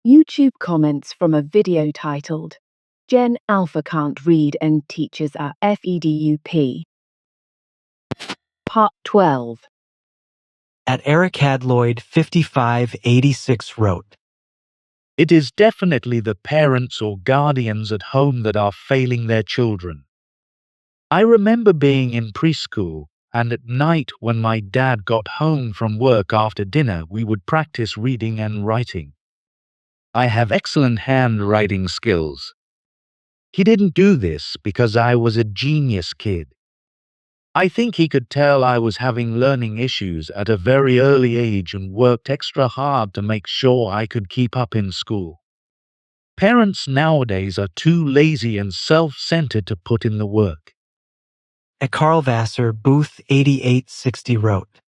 YouTube comments from a video titled, Gen Alpha Can't Read and Teachers Are FEDUP. Part 12. At Eric Hadloyd 5586 wrote, It is definitely the parents or guardians at home that are failing their children. I remember being in preschool, and at night when my dad got home from work after dinner, we would practice reading and writing. I have excellent handwriting skills. He didn't do this because I was a genius kid. I think he could tell I was having learning issues at a very early age and worked extra hard to make sure I could keep up in school. Parents nowadays are too lazy and self-centered to put in the work. At Carl Vassar Booth 8860 wrote,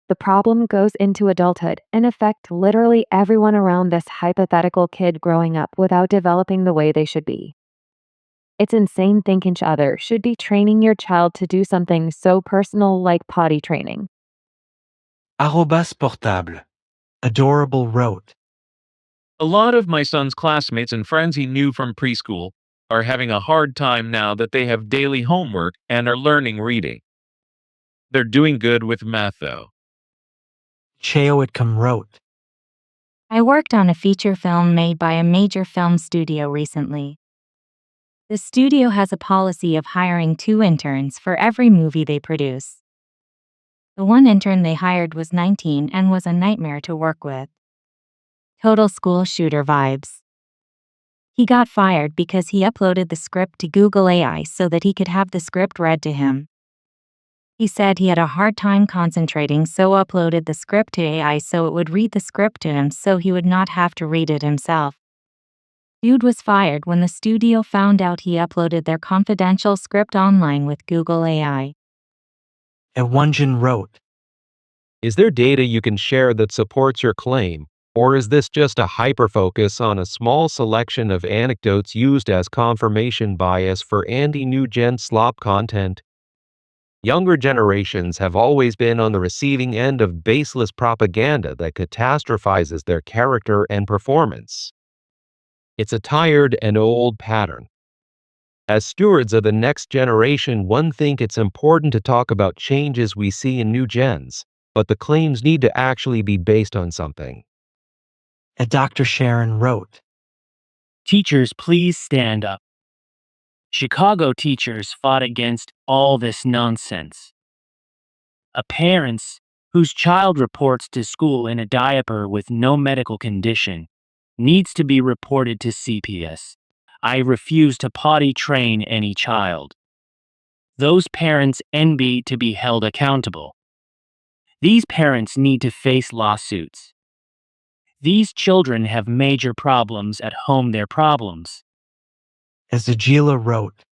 The problem goes into adulthood and affect literally everyone around this hypothetical kid growing up without developing the way they should be. It's insane think each other should be training your child to do something so personal like potty training. @portable Adorable wrote, A lot of my son's classmates and friends he knew from preschool are having a hard time now that they have daily homework and are learning reading. They're doing good with math though. Cheowitcom wrote, I worked on a feature film made by a major film studio recently. The studio has a policy of hiring 2 interns for every movie they produce. The one intern they hired was 19 and was a nightmare to work with. Total school shooter vibes. He got fired because he uploaded the script to Google AI so that he could have the script read to him. He said he had a hard time concentrating, so uploaded the script to AI so it would read the script to him so he would not have to read it himself. Dude was fired when the studio found out he uploaded their confidential script online with Google AI. Ewunjin wrote, Is there data you can share that supports your claim, or is this just a hyperfocus on a small selection of anecdotes used as confirmation bias for anti-new gen slop content? Younger generations have always been on the receiving end of baseless propaganda that catastrophizes their character and performance. It's a tired and old pattern. As stewards of the next generation, one think it's important to talk about changes we see in new gens, but the claims need to actually be based on something. Dr. Sharon wrote, Teachers, please stand up. Chicago teachers fought against all this nonsense. A parent whose child reports to school in a diaper with no medical condition needs to be reported to CPS. I refuse to potty train any child. Those parents NB to be held accountable. These parents need to face lawsuits. These children have major problems at home, their problems. Azagila wrote,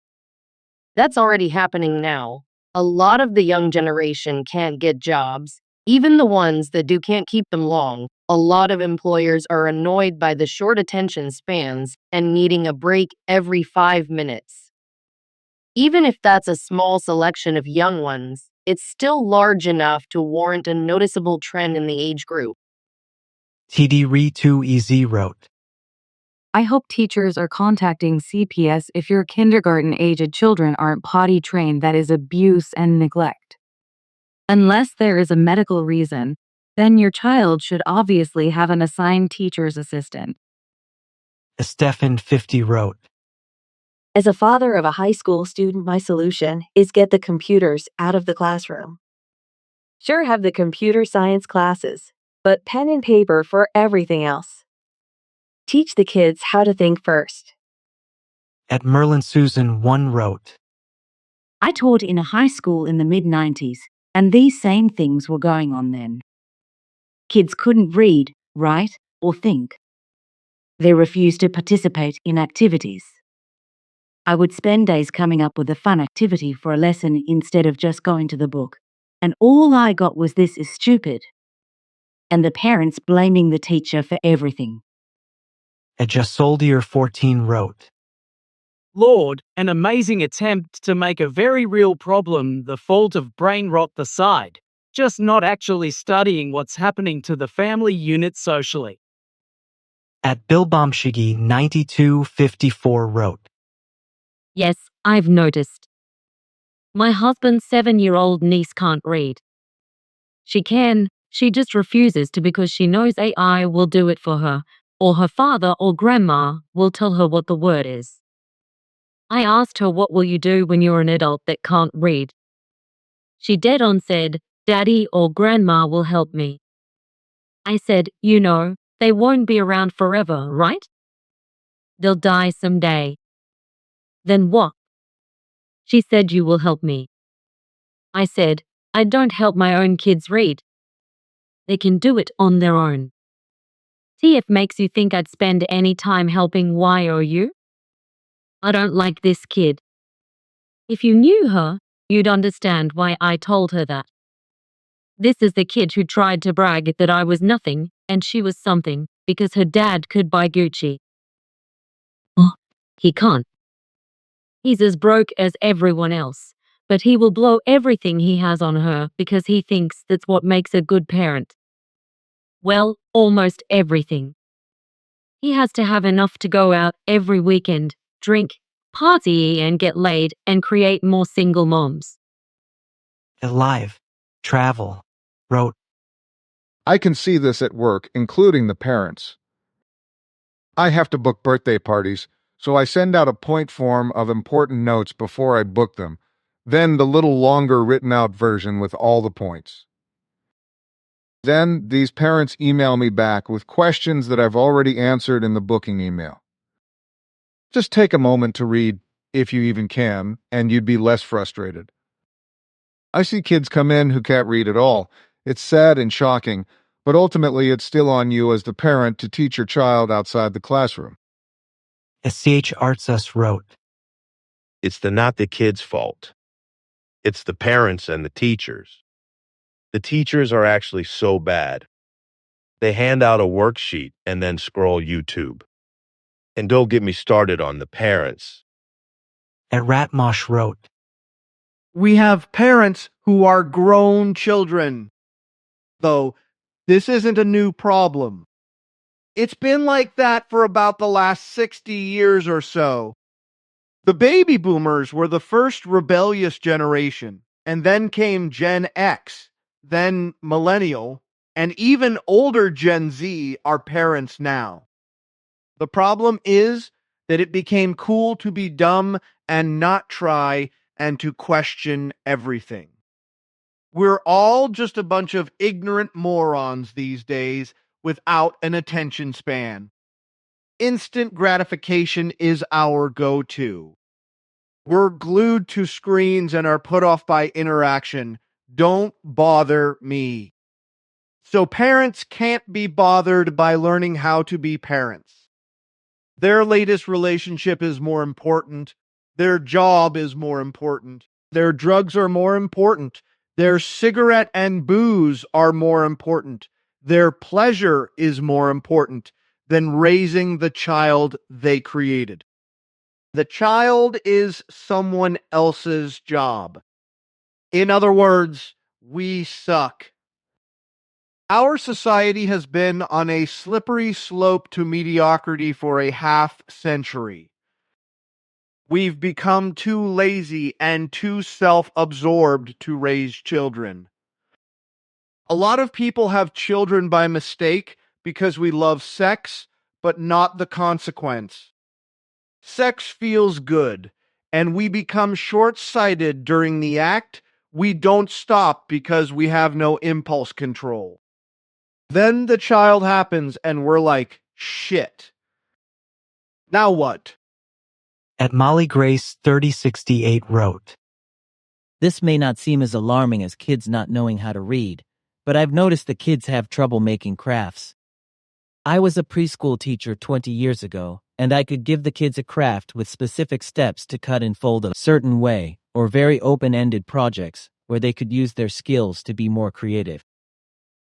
That's already happening now. A lot of the young generation can't get jobs. Even the ones that do can't keep them long. A lot of employers are annoyed by the short attention spans and needing a break every 5 minutes. Even if that's a small selection of young ones, it's still large enough to warrant a noticeable trend in the age group. TD2EZ wrote, I hope teachers are contacting CPS if your kindergarten-aged children aren't potty trained. That is abuse and neglect. Unless there is a medical reason, then your child should obviously have an assigned teacher's assistant. Stefan 50 wrote, As a father of a high school student, my solution is get the computers out of the classroom. Sure, have the computer science classes, but pen and paper for everything else. Teach the kids how to think first. At Merlin Susan 1 wrote, I taught in a high school in the mid-90s, and these same things were going on then. Kids couldn't read, write, or think. They refused to participate in activities. I would spend days coming up with a fun activity for a lesson instead of just going to the book, and all I got was "this is stupid," and the parents blaming the teacher for everything. At Jasoldier 14 wrote, Lord, an amazing attempt to make a very real problem the fault of brain rot aside, just not actually studying what's happening to the family unit socially. At Bilbomshigi 9254 wrote, Yes, I've noticed. My husband's 7-year-old niece can't read. She can, she just refuses to because she knows AI will do it for her, or her father or grandma will tell her what the word is. I asked her, what will you do when you're an adult that can't read? She dead on said, Daddy or Grandma will help me. I said, they won't be around forever, right? They'll die someday. Then what? She said, you will help me. I said, I don't help my own kids read. They can do it on their own. TF makes you think I'd spend any time helping Y or you? I don't like this kid. If you knew her, you'd understand why I told her that. This is the kid who tried to brag that I was nothing and she was something because her dad could buy Gucci. Oh, he can't. He's as broke as everyone else, but he will blow everything he has on her because he thinks that's what makes a good parent. Well, almost everything. He has to have enough to go out every weekend, drink, party, and get laid and create more single moms. Alive, Travel wrote, I can see this at work, including the parents. I have to book birthday parties, so I send out a point form of important notes before I book them, then the little longer written out version with all the points. Then these parents email me back with questions that I've already answered in the booking email. Just take a moment to read, if you even can, and you'd be less frustrated. I see kids come in who can't read at all. It's sad and shocking, but ultimately it's still on you as the parent to teach your child outside the classroom. SCH Artsus wrote, It's not the kid's fault. It's the parents and the teachers. The teachers are actually so bad. They hand out a worksheet and then scroll YouTube. And don't get me started on the parents. At Ratmosh wrote, We have parents who are grown children. Though, this isn't a new problem. It's been like that for about the last 60 years or so. The baby boomers were the first rebellious generation, and then came Gen X, then Millennial, and even older Gen Z are parents now. The problem is that it became cool to be dumb and not try and to question everything. We're all just a bunch of ignorant morons these days without an attention span. Instant gratification is our go-to. We're glued to screens and are put off by interaction. Don't bother me. So parents can't be bothered by learning how to be parents. Their latest relationship is more important. Their job is more important. Their drugs are more important. Their cigarette and booze are more important. Their pleasure is more important than raising the child they created. The child is someone else's job. In other words, we suck. Our society has been on a slippery slope to mediocrity for a half-century. We've become too lazy and too self-absorbed to raise children. A lot of people have children by mistake because we love sex, but not the consequence. Sex feels good, and we become short-sighted during the act. We don't stop because we have no impulse control. Then the child happens, and we're like, shit. Now what? At Molly Grace 3068 wrote, This may not seem as alarming as kids not knowing how to read, but I've noticed the kids have trouble making crafts. I was a preschool teacher 20 years ago, and I could give the kids a craft with specific steps to cut and fold a certain way, or very open-ended projects where they could use their skills to be more creative.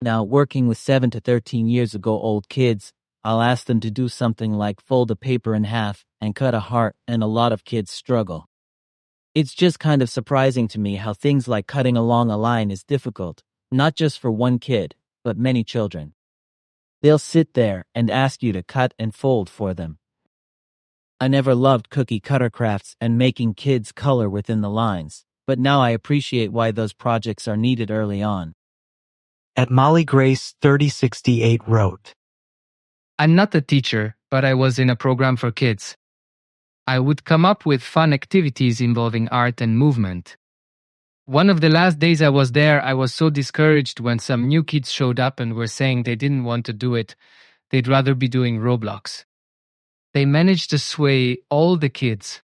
Now, working with 7 to 13 years ago old kids, I'll ask them to do something like fold a paper in half and cut a heart, and a lot of kids struggle. It's just kind of surprising to me how things like cutting along a line is difficult, not just for one kid, but many children. They'll sit there and ask you to cut and fold for them. I never loved cookie cutter crafts and making kids color within the lines, but now I appreciate why those projects are needed early on. At Molly Grace 3068 wrote, I'm not a teacher, but I was in a program for kids. I would come up with fun activities involving art and movement. One of the last days I was there, I was so discouraged when some new kids showed up and were saying they didn't want to do it. They'd rather be doing Roblox. They managed to sway all the kids.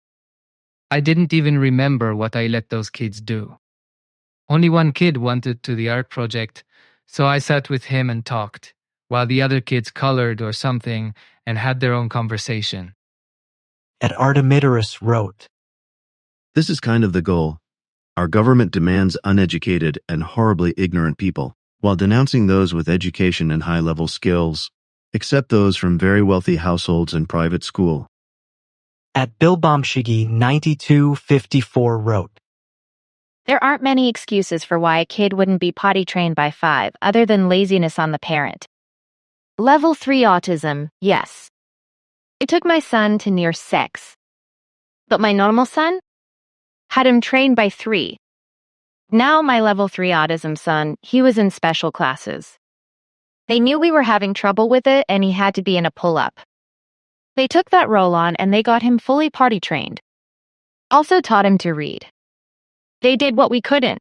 I didn't even remember what I let those kids do. Only one kid wanted to the art project, so I sat with him and talked, while the other kids colored or something and had their own conversation. At Artemidorus wrote, This is kind of the goal. Our government demands uneducated and horribly ignorant people, while denouncing those with education and high-level skills, except those from very wealthy households and private school. At Bilbomshigi 9254 wrote, There aren't many excuses for why a kid wouldn't be potty trained by 5 other than laziness on the parent. Level 3 autism, yes. It took my son to near 6. But my normal son? Had him trained by 3. Now my level 3 autism son, he was in special classes. They knew we were having trouble with it and he had to be in a pull-up. They took that role on and they got him fully potty trained. Also taught him to read. They did what we couldn't.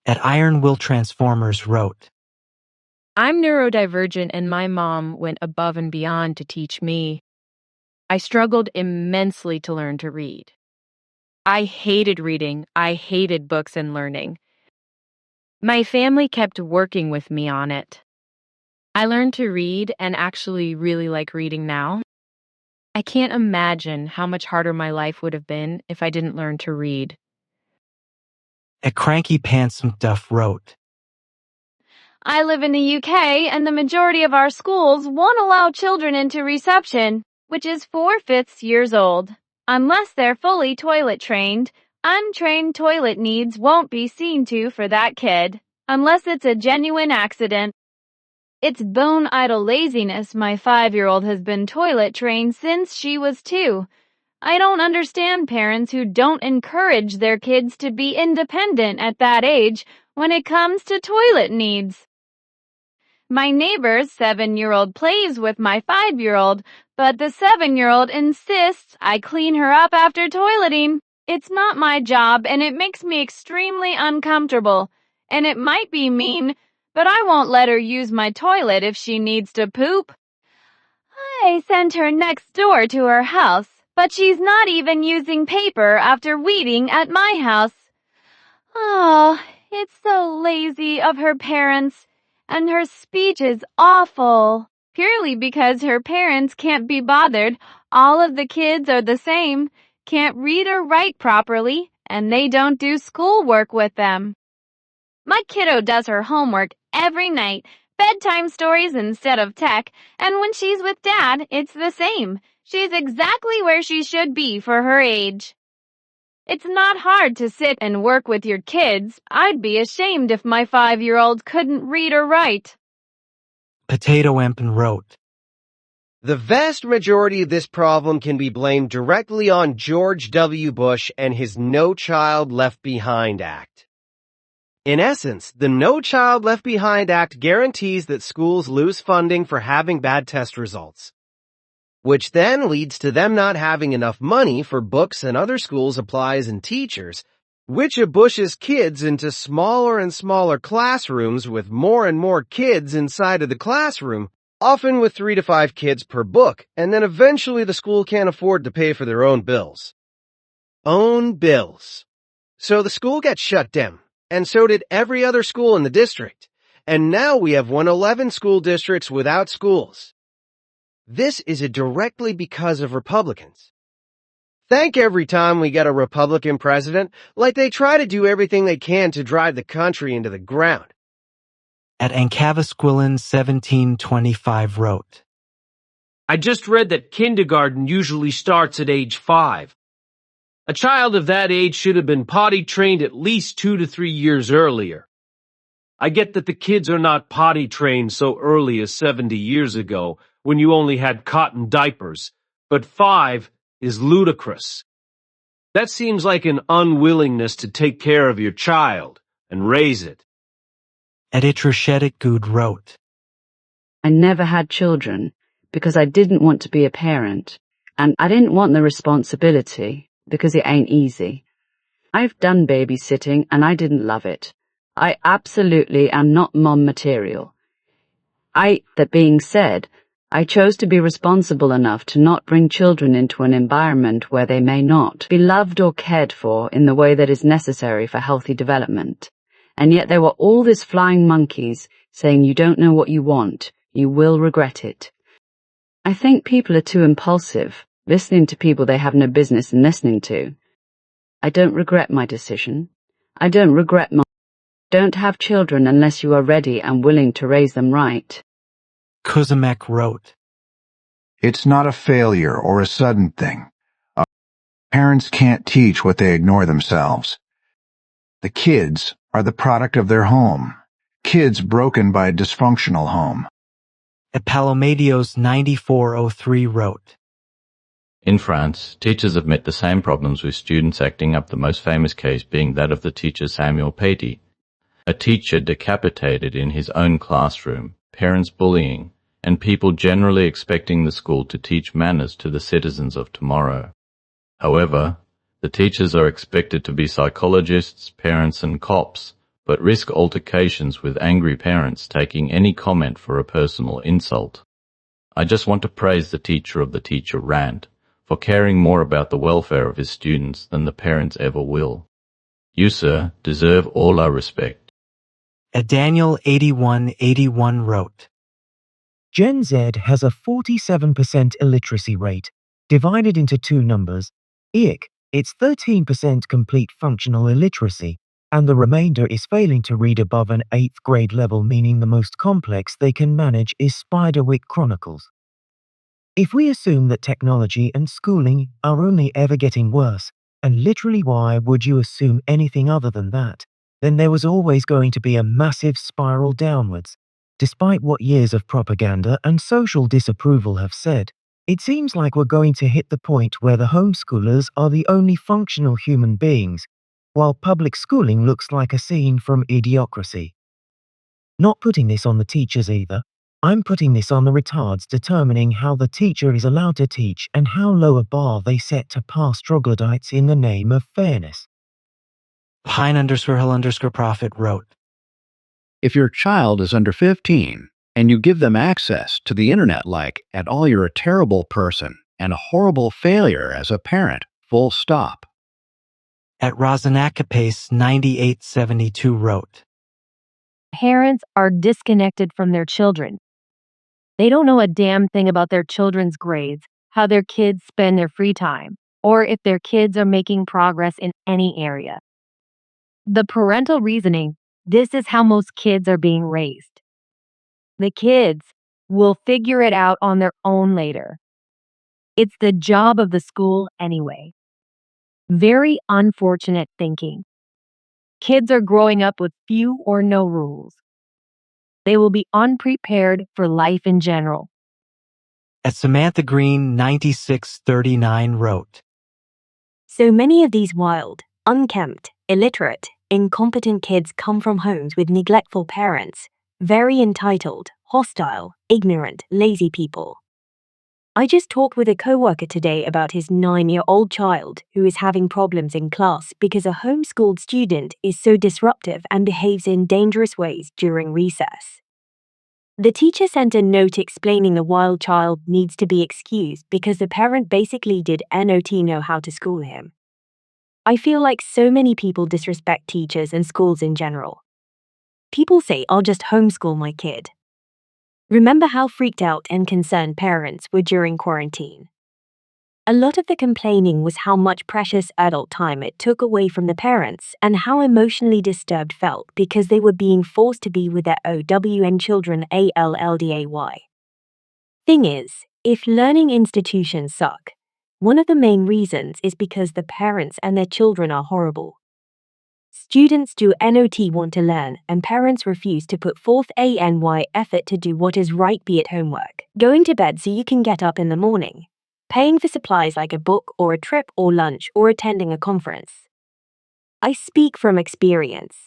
At Iron Will Transformers wrote, I'm neurodivergent and my mom went above and beyond to teach me. I struggled immensely to learn to read. I hated reading. I hated books and learning. My family kept working with me on it. I learned to read and actually really like reading now. I can't imagine how much harder my life would have been if I didn't learn to read. At Cranky Pants McDuff wrote, I live in the UK and the majority of our schools won't allow children into reception, which is 4/5 years old. Unless they're fully toilet trained, untrained toilet needs won't be seen to for that kid, unless it's a genuine accident. It's bone idle laziness my 5-year-old has been toilet trained since she was 2. I don't understand parents who don't encourage their kids to be independent at that age when it comes to toilet needs. My neighbor's 7-year-old plays with my 5-year-old, but the 7-year-old insists I clean her up after toileting. It's not my job and it makes me extremely uncomfortable. And it might be mean, but I won't let her use my toilet if she needs to poop. I sent her next door to her house, but she's not even using paper after weeding at my house. Oh, it's so lazy of her parents. And her speech is awful. Purely because her parents can't be bothered, all of the kids are the same, can't read or write properly, and they don't do schoolwork with them. My kiddo does her homework every night, bedtime stories instead of tech, and when she's with Dad, it's the same. She's exactly where she should be for her age. It's not hard to sit and work with your kids. I'd be ashamed if my 5-year-old couldn't read or write. Potato Empin wrote, The vast majority of this problem can be blamed directly on George W. Bush and his No Child Left Behind Act. In essence, the No Child Left Behind Act guarantees that schools lose funding for having bad test results, which then leads to them not having enough money for books and other school supplies and teachers, which pushes kids into smaller and smaller classrooms with more and more kids inside of the classroom, often with 3 to 5 kids per book, and then eventually the school can't afford to pay for their own bills. Own bills. So the school gets shut down, and so did every other school in the district, and now we have 111 school districts without schools. This is directly because of Republicans. Thank every time we get a Republican president, like they try to do everything they can to drive the country into the ground. At Ankavasquilin 1725 wrote, I just read that kindergarten usually starts at age 5. A child of that age should have been potty trained at least 2 to 3 years earlier. I get that the kids are not potty trained so early as 70 years ago, when you only had cotton diapers, but 5 is ludicrous. That seems like an unwillingness to take care of your child and raise it. Editrushetic Good wrote, I never had children because I didn't want to be a parent, and I didn't want the responsibility because it ain't easy. I've done babysitting and I didn't love it. I absolutely am not mom material. That being said, I chose to be responsible enough to not bring children into an environment where they may not be loved or cared for in the way that is necessary for healthy development. And yet there were all these flying monkeys saying you don't know what you want, you will regret it. I think people are too impulsive, listening to people they have no business in listening to. I don't regret my decision. I don't regret Don't have children unless you are ready and willing to raise them right. Kuzamek wrote, It's not a failure or a sudden thing. Parents can't teach what they ignore themselves. The kids are the product of their home. Kids broken by a dysfunctional home. Epalomadios 9403 wrote, In France, teachers have met the same problems with students acting up, the most famous case being that of the teacher Samuel Paty, a teacher decapitated in his own classroom, parents bullying, and people generally expecting the school to teach manners to the citizens of tomorrow. However, the teachers are expected to be psychologists, parents, and cops, but risk altercations with angry parents taking any comment for a personal insult. I just want to praise the teacher of the teacher rant for caring more about the welfare of his students than the parents ever will. You, sir, deserve all our respect. Daniel 8181 wrote, Gen Z has a 47% illiteracy rate, divided into two numbers. It's 13% complete functional illiteracy, and the remainder is failing to read above an 8th grade level, meaning the most complex they can manage is Spiderwick Chronicles. If we assume that technology and schooling are only ever getting worse, and literally why would you assume anything other than that, then there was always going to be a massive spiral downwards. Despite what years of propaganda and social disapproval have said, it seems like we're going to hit the point where the homeschoolers are the only functional human beings, while public schooling looks like a scene from Idiocracy. Not putting this on the teachers either. I'm putting this on the retards determining how the teacher is allowed to teach and how low a bar they set to pass troglodytes in the name of fairness. Pine_Hill_Prophet wrote, If your child is under 15 and you give them access to the internet at all, you're a terrible person and a horrible failure as a parent, full stop. At Rosanakapace 9872 wrote, Parents are disconnected from their children. They don't know a damn thing about their children's grades, how their kids spend their free time, or if their kids are making progress in any area. The parental reasoning, this is how most kids are being raised. The kids will figure it out on their own later. It's the job of the school anyway. Very unfortunate thinking. Kids are growing up with few or no rules. They will be unprepared for life in general. At Samantha Green 9639 wrote, So many of these wild, unkempt, illiterate, incompetent kids come from homes with neglectful parents, very entitled, hostile, ignorant, lazy people. I just talked with a coworker today about his 9-year-old child who is having problems in class because a homeschooled student is so disruptive and behaves in dangerous ways during recess. The teacher sent a note explaining the wild child needs to be excused because the parent basically did not know how to school him. I feel like so many people disrespect teachers and schools in general. People say, I'll just homeschool my kid. Remember how freaked out and concerned parents were during quarantine? A lot of the complaining was how much precious adult time it took away from the parents and how emotionally disturbed felt because they were being forced to be with their OWN children ALLDAY. Thing is, if learning institutions suck, one of the main reasons is because the parents and their children are horrible. Students do not want to learn, and parents refuse to put forth any effort to do what is right, be it homework, going to bed so you can get up in the morning, paying for supplies like a book or a trip or lunch or attending a conference. I speak from experience.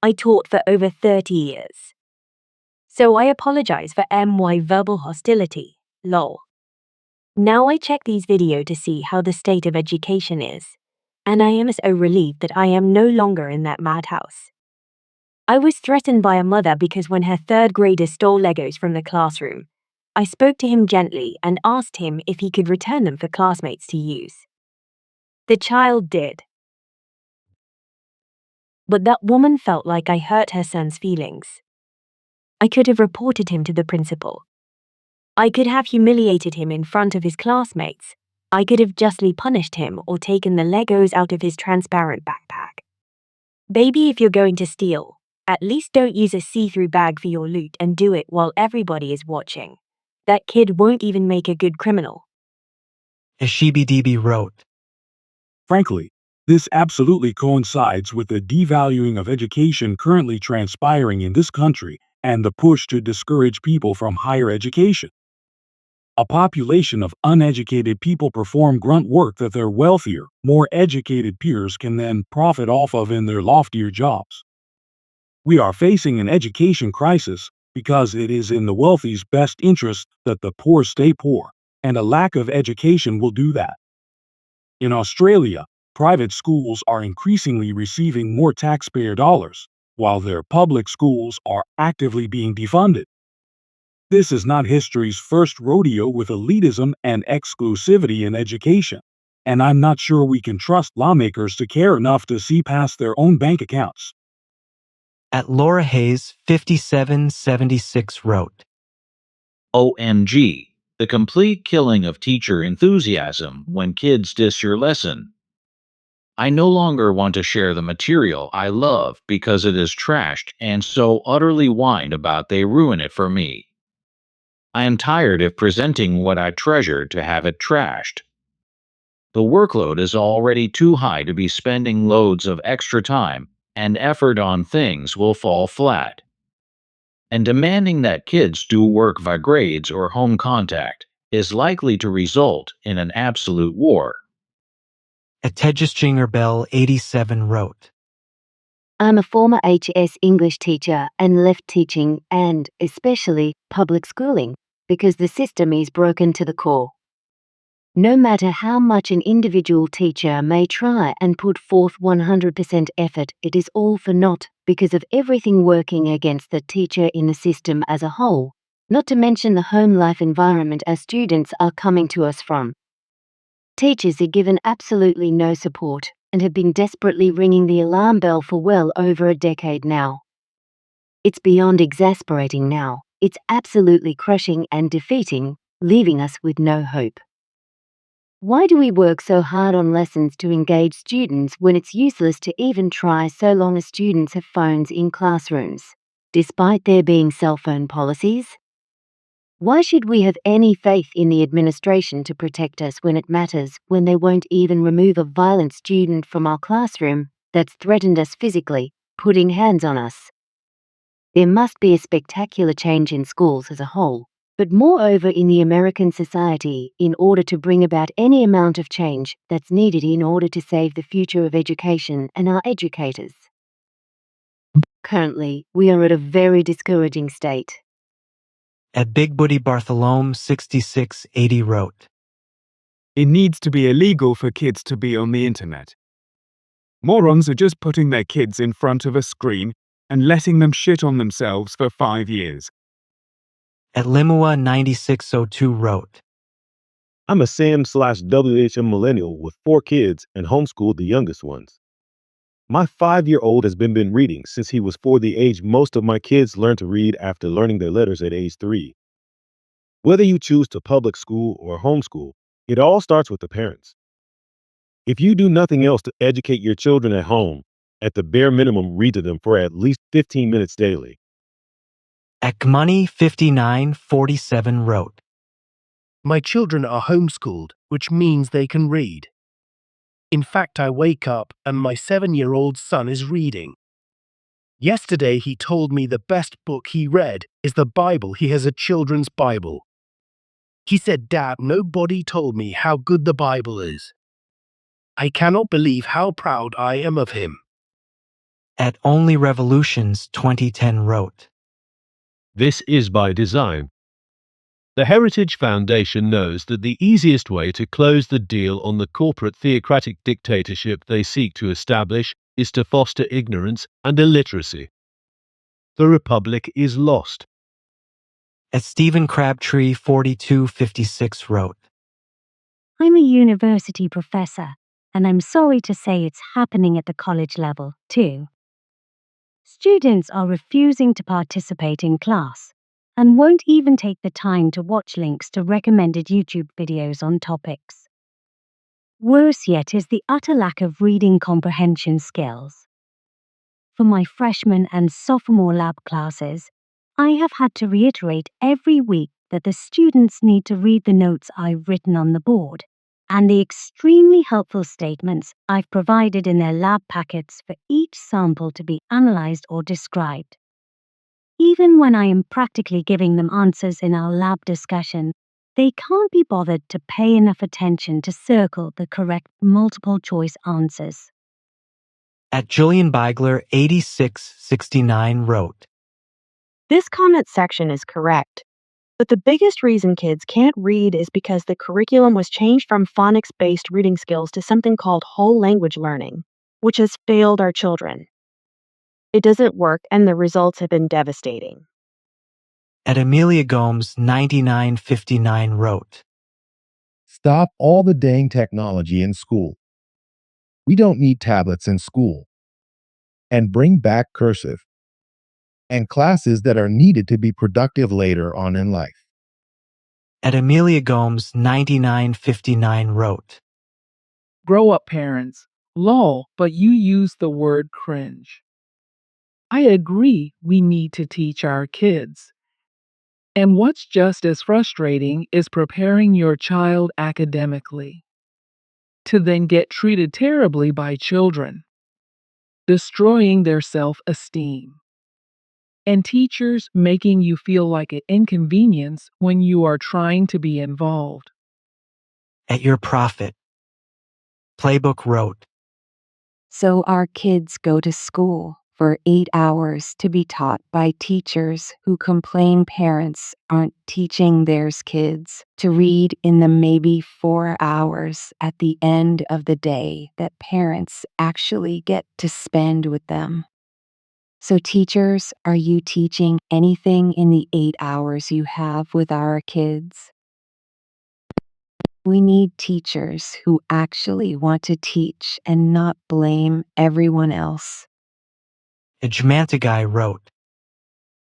I taught for over 30 years. So I apologize for my verbal hostility, lol. Now I check these videos to see how the state of education is, and I am so relieved that I am no longer in that madhouse. I was threatened by a mother because when her third grader stole Legos from the classroom, I spoke to him gently and asked him if he could return them for classmates to use. The child did. But that woman felt like I hurt her son's feelings. I could have reported him to the principal. I could have humiliated him in front of his classmates. I could have justly punished him or taken the Legos out of his transparent backpack. Baby, if you're going to steal, at least don't use a see-through bag for your loot and do it while everybody is watching. That kid won't even make a good criminal. Ashibidb wrote, Frankly, this absolutely coincides with the devaluing of education currently transpiring in this country and the push to discourage people from higher education. A population of uneducated people perform grunt work that their wealthier, more educated peers can then profit off of in their loftier jobs. We are facing an education crisis because it is in the wealthy's best interest that the poor stay poor, and a lack of education will do that. In Australia, private schools are increasingly receiving more taxpayer dollars, while their public schools are actively being defunded. This is not history's first rodeo with elitism and exclusivity in education, and I'm not sure we can trust lawmakers to care enough to see past their own bank accounts. At Laura Hayes 5776 wrote, OMG, the complete killing of teacher enthusiasm when kids diss your lesson. I no longer want to share the material I love because it is trashed and so utterly whined about they ruin it for me. I am tired of presenting what I treasure to have it trashed. The workload is already too high to be spending loads of extra time and effort on things will fall flat. And demanding that kids do work via grades or home contact is likely to result in an absolute war. At Tejistringer Bell 87 wrote, I'm a former HS English teacher and left teaching and, especially, public schooling, because the system is broken to the core. No matter how much an individual teacher may try and put forth 100% effort, it is all for naught because of everything working against the teacher in the system as a whole, not to mention the home life environment our students are coming to us from. Teachers are given absolutely no support and have been desperately ringing the alarm bell for well over a decade now. It's beyond exasperating now. It's absolutely crushing and defeating, leaving us with no hope. Why do we work so hard on lessons to engage students when it's useless to even try so long as students have phones in classrooms, despite there being cell phone policies? Why should we have any faith in the administration to protect us when it matters, when they won't even remove a violent student from our classroom that's threatened us physically, putting hands on us? There must be a spectacular change in schools as a whole, but moreover in the American society, in order to bring about any amount of change that's needed in order to save the future of education and our educators. Currently, we are at a very discouraging state. At Big Buddy Bartholome 6680 wrote, It needs to be illegal for kids to be on the internet. Morons are just putting their kids in front of a screen and letting them shit on themselves for 5 years. At Limua 9602 wrote, I'm a Sam/WHM millennial with 4 kids and homeschooled the youngest ones. My 5-year-old has been reading since he was 4, the age most of my kids learn to read after learning their letters at age 3. Whether you choose to public school or homeschool, it all starts with the parents. If you do nothing else to educate your children at home, at the bare minimum, read to them for at least 15 minutes daily. At Gmoney 5947 wrote, My children are homeschooled, which means they can read. In fact, I wake up and my 7-year-old son is reading. Yesterday, he told me the best book he read is the Bible. He has a children's Bible. He said, "Dad, nobody told me how good the Bible is." I cannot believe how proud I am of him. At Only Revolutions 2010 wrote, This is by design. The Heritage Foundation knows that the easiest way to close the deal on the corporate theocratic dictatorship they seek to establish is to foster ignorance and illiteracy. The Republic is lost. At Stephen Crabtree 4256 wrote, I'm a university professor, and I'm sorry to say it's happening at the college level, too. Students are refusing to participate in class and won't even take the time to watch links to recommended YouTube videos on topics. Worse yet is the utter lack of reading comprehension skills. For my freshman and sophomore lab classes, I have had to reiterate every week that the students need to read the notes I've written on the board and the extremely helpful statements I've provided in their lab packets for each sample to be analyzed or described. Even when I am practically giving them answers in our lab discussion, they can't be bothered to pay enough attention to circle the correct multiple choice answers. At Julian Beigler 8669 wrote, This comment section is correct, but the biggest reason kids can't read is because the curriculum was changed from phonics-based reading skills to something called whole language learning, which has failed our children. It doesn't work, and the results have been devastating. At Amelia Gomes 9959 wrote, Stop all the dang technology in school. We don't need tablets in school. And bring back cursive and classes that are needed to be productive later on in life. At Amelia Gomes 9959 wrote, Grow up, parents. Lol, but you use the word cringe. I agree we need to teach our kids. And what's just as frustrating is preparing your child academically to then get treated terribly by children, destroying their self-esteem, and teachers making you feel like an inconvenience when you are trying to be involved. At Your Prophet, Playbook wrote, So our kids go to school for 8 hours to be taught by teachers who complain parents aren't teaching their kids to read in the maybe 4 hours at the end of the day that parents actually get to spend with them. So teachers, are you teaching anything in the 8 hours you have with our kids? We need teachers who actually want to teach and not blame everyone else. Ejmantagai wrote,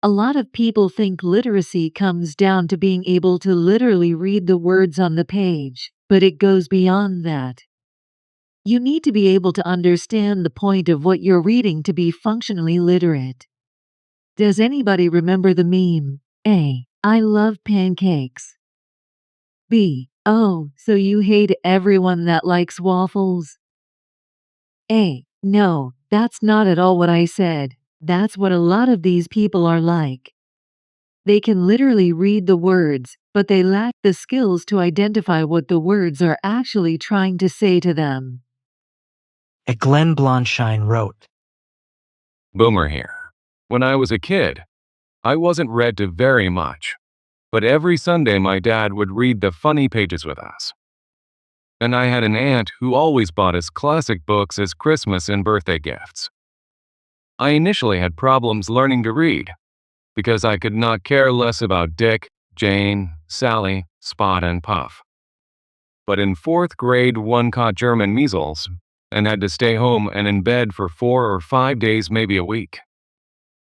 A lot of people think literacy comes down to being able to literally read the words on the page, but it goes beyond that. You need to be able to understand the point of what you're reading to be functionally literate. Does anybody remember the meme? A. I love pancakes. B. Oh, so you hate everyone that likes waffles? A. No, that's not at all what I said. That's what a lot of these people are like. They can literally read the words, but they lack the skills to identify what the words are actually trying to say to them. At Glenn Blonshine wrote, Boomer here. When I was a kid, I wasn't read to very much, but every Sunday my dad would read the funny pages with us. And I had an aunt who always bought us classic books as Christmas and birthday gifts. I initially had problems learning to read, because I could not care less about Dick, Jane, Sally, Spot, and Puff. But in 4th grade, one caught German measles and had to stay home and in bed for 4 or 5 days, maybe a week.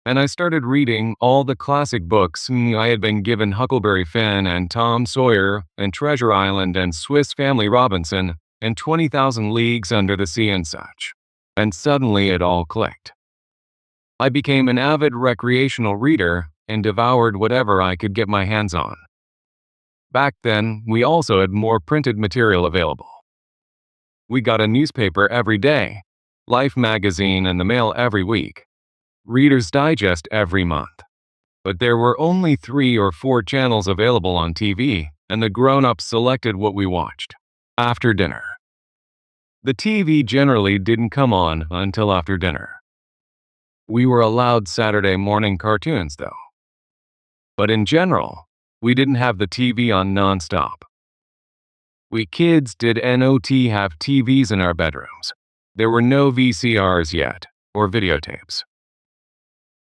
And I started reading all the classic books. I had been given Huckleberry Finn and Tom Sawyer and Treasure Island and Swiss Family Robinson and 20,000 Leagues Under the Sea and such. And suddenly it all clicked. I became an avid recreational reader and devoured whatever I could get my hands on. Back then, we also had more printed material available. We got a newspaper every day, Life magazine and the Mail every week, Reader's Digest every month. But there were only 3 or 4 channels available on TV, and the grown-ups selected what we watched. After dinner. The TV generally didn't come on until after dinner. We were allowed Saturday morning cartoons, though. But in general, we didn't have the TV on non-stop. We kids did not have TVs in our bedrooms. There were no VCRs yet, or videotapes.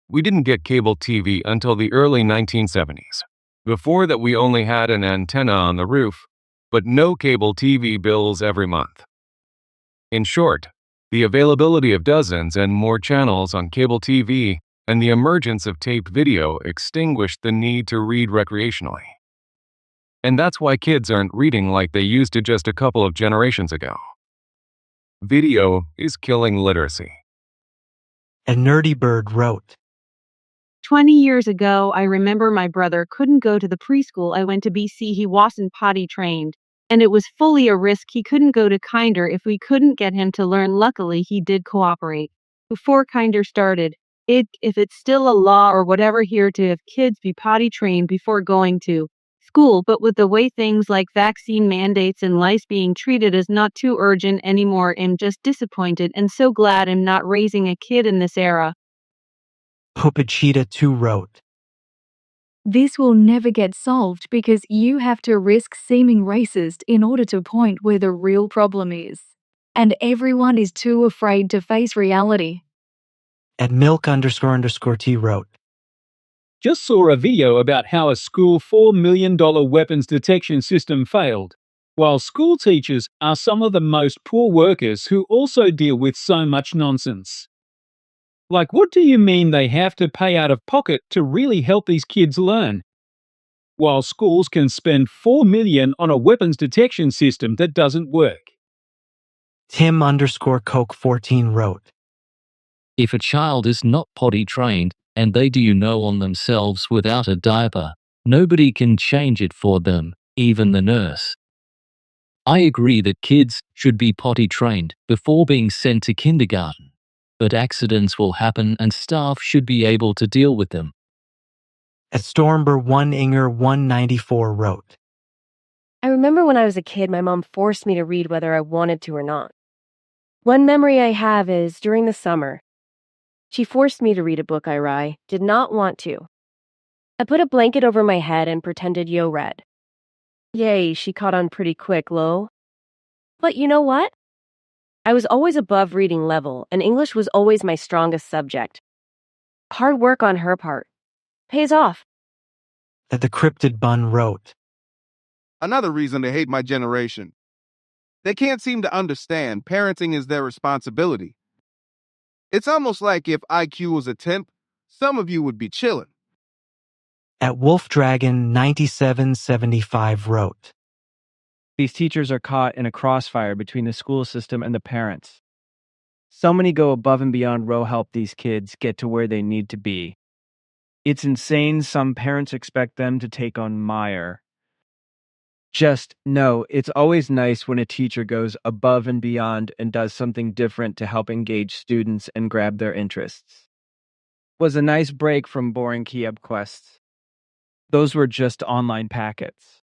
We didn't get cable TV until the early 1970s. Before that, we only had an antenna on the roof, but no cable TV bills every month. In short, the availability of dozens and more channels on cable TV and the emergence of tape video extinguished the need to read recreationally. And that's why kids aren't reading like they used to just a couple of generations ago. Video is killing literacy. A nerdy bird wrote, 20 years ago, I remember my brother couldn't go to the preschool I went to BC. He wasn't potty trained, and it was fully a risk. He couldn't go to Kinder if we couldn't get him to learn. Luckily, he did cooperate. Before Kinder started, if it's still a law or whatever here to have kids be potty trained before going to school, but with the way things like vaccine mandates and lice being treated as not too urgent anymore, I'm just disappointed and so glad I'm not raising a kid in this era. Pupachita 2 wrote, This will never get solved because you have to risk seeming racist in order to point where the real problem is. And everyone is too afraid to face reality. At milk__T wrote, Just saw a video about how a school $4 million weapons detection system failed, while school teachers are some of the most poor workers who also deal with so much nonsense. Like, what do you mean they have to pay out of pocket to really help these kids learn? While schools can spend $4 million on a weapons detection system that doesn't work. Tim_Coke 14 wrote, If a child is not potty trained and they do know on themselves without a diaper, nobody can change it for them, even the nurse. I agree that kids should be potty trained before being sent to kindergarten, but accidents will happen and staff should be able to deal with them. At Stormber1Inger194 wrote, I remember when I was a kid, my mom forced me to read whether I wanted to or not. One memory I have is during the summer. She forced me to read a book I did not want to. I put a blanket over my head and pretended Yo read. Yay, she caught on pretty quick, lol. But you know what? I was always above reading level, and English was always my strongest subject. Hard work on her part. Pays off. At the Cryptid Bun wrote, Another reason to hate my generation. They can't seem to understand parenting is their responsibility. It's almost like if IQ was a temp, some of you would be chilling. At WolfDragon9775 wrote, These teachers are caught in a crossfire between the school system and the parents. So many go above and beyond to help these kids get to where they need to be. It's insane some parents expect them to take on Meyer. Just know it's always nice when a teacher goes above and beyond and does something different to help engage students and grab their interests. Was a nice break from boring Kiev quests. Those were just online packets.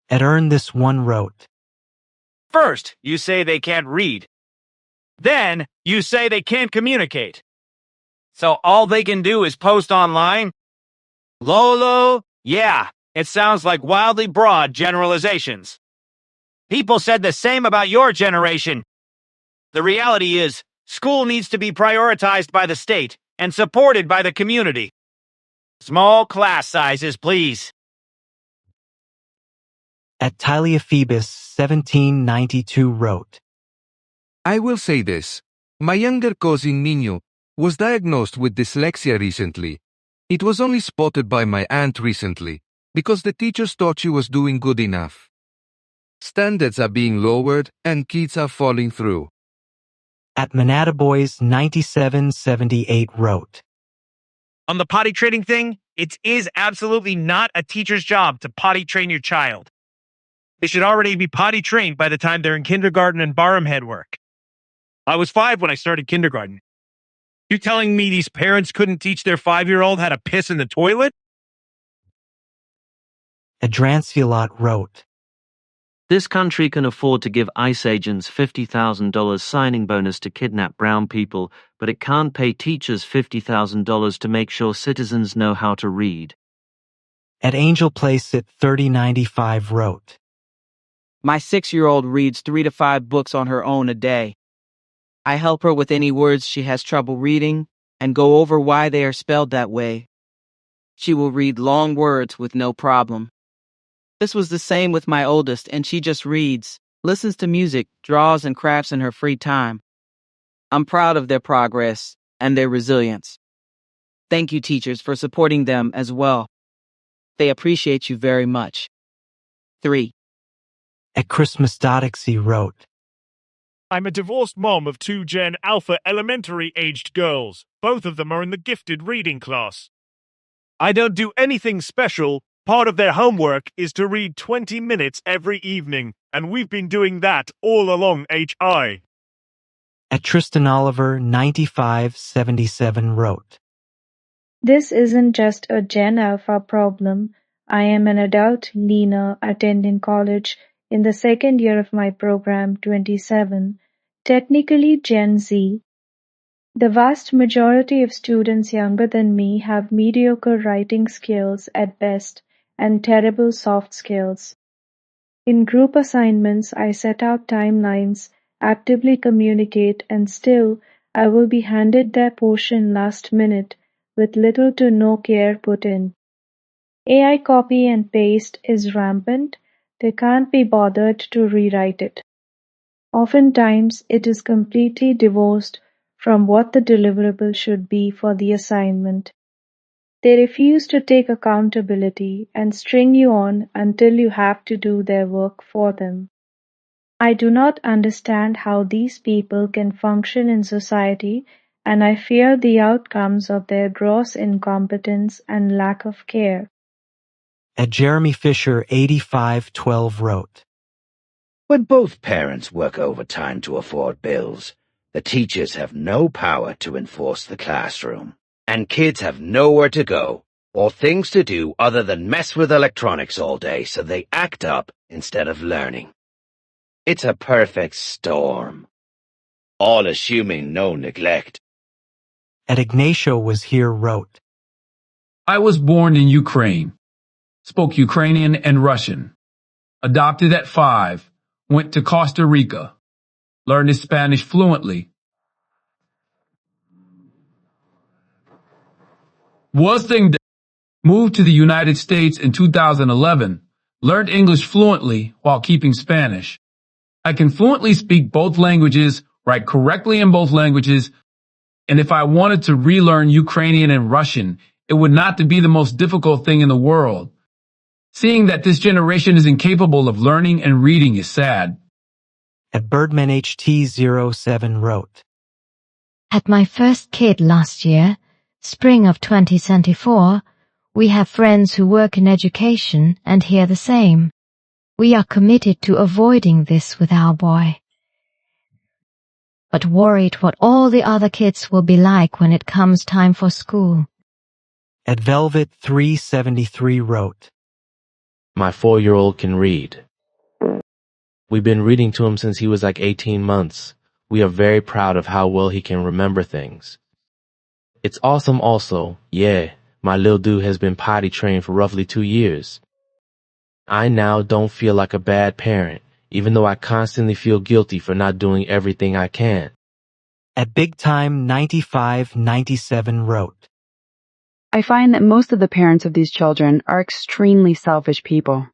At Earn This One wrote, First, you say they can't read. Then, you say they can't communicate. So all they can do is post online? Lolo, yeah, it sounds like wildly broad generalizations. People said the same about your generation. The reality is, school needs to be prioritized by the state and supported by the community. Small class sizes, please. At Tyleophoebus1792 wrote, I will say this. My younger cousin Nino was diagnosed with dyslexia recently. It was only spotted by my aunt recently, because the teachers thought she was doing good enough. Standards are being lowered and kids are falling through. At Manataboys9778 wrote, On the potty training thing, it is absolutely not a teacher's job to potty train your child. They should already be potty trained by the time they're in kindergarten and Barham head work. I was 5 when I started kindergarten. You telling me these parents couldn't teach their 5-year-old how to piss in the toilet? Adransvilat wrote, This country can afford to give ICE agents $50,000 signing bonus to kidnap brown people, but it can't pay teachers $50,000 to make sure citizens know how to read. At Angel Place at 3095 wrote, My 6-year-old reads 3 to 5 books on her own a day. I help her with any words she has trouble reading and go over why they are spelled that way. She will read long words with no problem. This was the same with my oldest, and she just reads, listens to music, draws and crafts in her free time. I'm proud of their progress and their resilience. Thank you, teachers, for supporting them as well. They appreciate you very much. 3. At Christmas.exe wrote, I'm a divorced mom of 2 Gen Alpha elementary-aged girls. Both of them are in the gifted reading class. I don't do anything special. Part of their homework is to read 20 minutes every evening, and we've been doing that all along HI. At Tristan Oliver 9577 wrote, This isn't just a Gen Alpha problem. I am an adult learner attending college in the second year of my program, 27, technically Gen Z. The vast majority of students younger than me have mediocre writing skills at best and terrible soft skills. In group assignments, I set out timelines, actively communicate, and still, I will be handed their portion last minute with little to no care put in. AI copy and paste is rampant. They can't be bothered to rewrite it. Oftentimes, it is completely divorced from what the deliverable should be for the assignment. They refuse to take accountability and string you on until you have to do their work for them. I do not understand how these people can function in society, and I fear the outcomes of their gross incompetence and lack of care. At Jeremy Fisher 8512 wrote, When both parents work overtime to afford bills, the teachers have no power to enforce the classroom, and kids have nowhere to go or things to do other than mess with electronics all day, so they act up instead of learning. It's a perfect storm. All assuming no neglect. At Ignacio was here wrote, I was born in Ukraine, spoke Ukrainian and Russian, adopted at 5, went to Costa Rica, learned Spanish fluently, moved to the United States in 2011, learned English fluently while keeping Spanish. I can fluently speak both languages, write correctly in both languages, and if I wanted to relearn Ukrainian and Russian, it would not be the most difficult thing in the world. Seeing that this generation is incapable of learning and reading is sad. At BirdmanHT07 wrote, Had my first kid last year, spring of 2024, we have friends who work in education and hear the same. We are committed to avoiding this with our boy, but worried what all the other kids will be like when it comes time for school. At Velvet 373 wrote, My 4-year-old can read. We've been reading to him since he was like 18 months. We are very proud of how well he can remember things. It's awesome also, yeah, my little dude has been potty trained for roughly 2 years. I now don't feel like a bad parent, even though I constantly feel guilty for not doing everything I can. At Big Time 9597 wrote, I find that most of the parents of these children are extremely selfish people.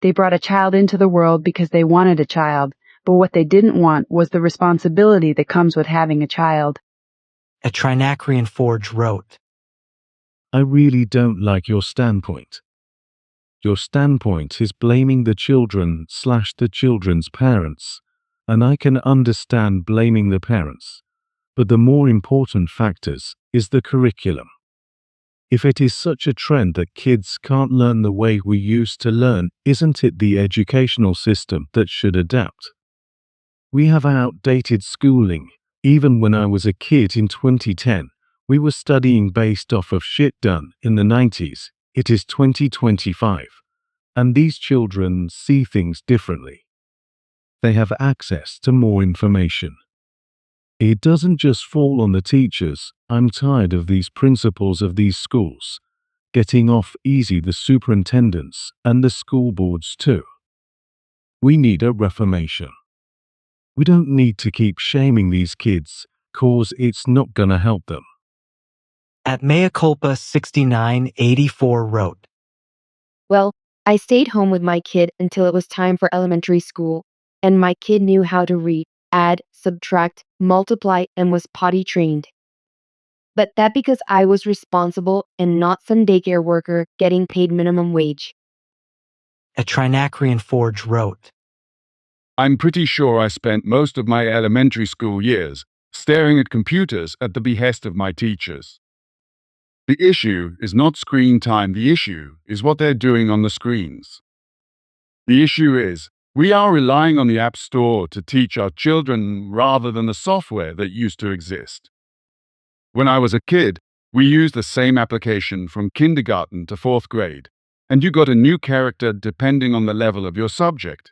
They brought a child into the world because they wanted a child, but what they didn't want was the responsibility that comes with having a child. At Trinacrian Forge wrote, I really don't like your standpoint. Your standpoint is blaming the children/the children's parents, and I can understand blaming the parents, but the more important factors is the curriculum. If it is such a trend that kids can't learn the way we used to learn, isn't it the educational system that should adapt? We have outdated schooling. Even when I was a kid in 2010, we were studying based off of shit done in the 90s. It is 2025, and these children see things differently. They have access to more information. It doesn't just fall on the teachers. I'm tired of these principals of these schools getting off easy, the superintendents and the school boards too. We need a reformation. We don't need to keep shaming these kids, cause it's not gonna help them. At Mea Culpa 6984 wrote, Well, I stayed home with my kid until it was time for elementary school, and my kid knew how to read, add, subtract, multiply, and was potty trained. But that because I was responsible and not some daycare worker getting paid minimum wage. A Trinacrian Forge wrote, I'm pretty sure I spent most of my elementary school years staring at computers at the behest of my teachers. The issue is not screen time, the issue is what they're doing on the screens. The issue is, we are relying on the App Store to teach our children rather than the software that used to exist. When I was a kid, we used the same application from kindergarten to 4th grade, and you got a new character depending on the level of your subject.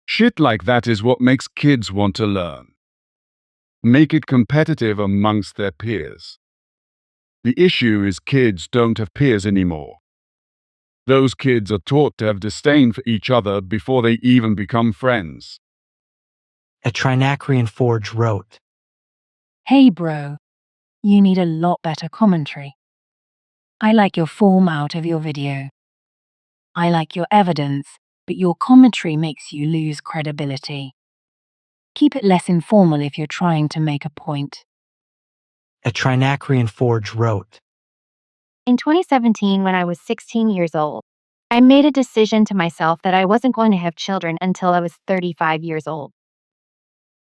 Shit like that is what makes kids want to learn. Make it competitive amongst their peers. The issue is kids don't have peers anymore. Those kids are taught to have disdain for each other before they even become friends. A Trinacrian Forge wrote, Hey bro, you need a lot better commentary. I like your form out of your video. I like your evidence, but your commentary makes you lose credibility. Keep it less informal if you're trying to make a point. A Trinacrian Forge wrote, In 2017, when I was 16 years old, I made a decision to myself that I wasn't going to have children until I was 35 years old.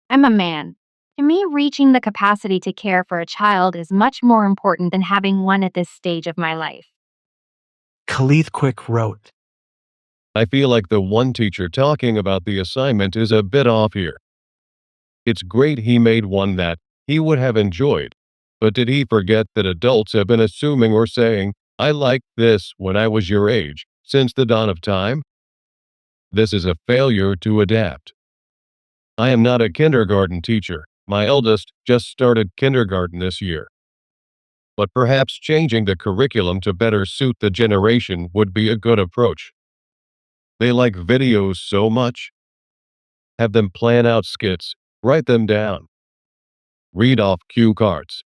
I'm a man. To me, reaching the capacity to care for a child is much more important than having one at this stage of my life. Khalith Quick wrote, I feel like the one teacher talking about the assignment is a bit off here. It's great he made one that he would have enjoyed, but did he forget that adults have been assuming or saying, I liked this when I was your age, since the dawn of time? This is a failure to adapt. I am not a kindergarten teacher. My eldest just started kindergarten this year. But perhaps changing the curriculum to better suit the generation would be a good approach. They like videos so much. Have them plan out skits, write them down. Read off cue cards.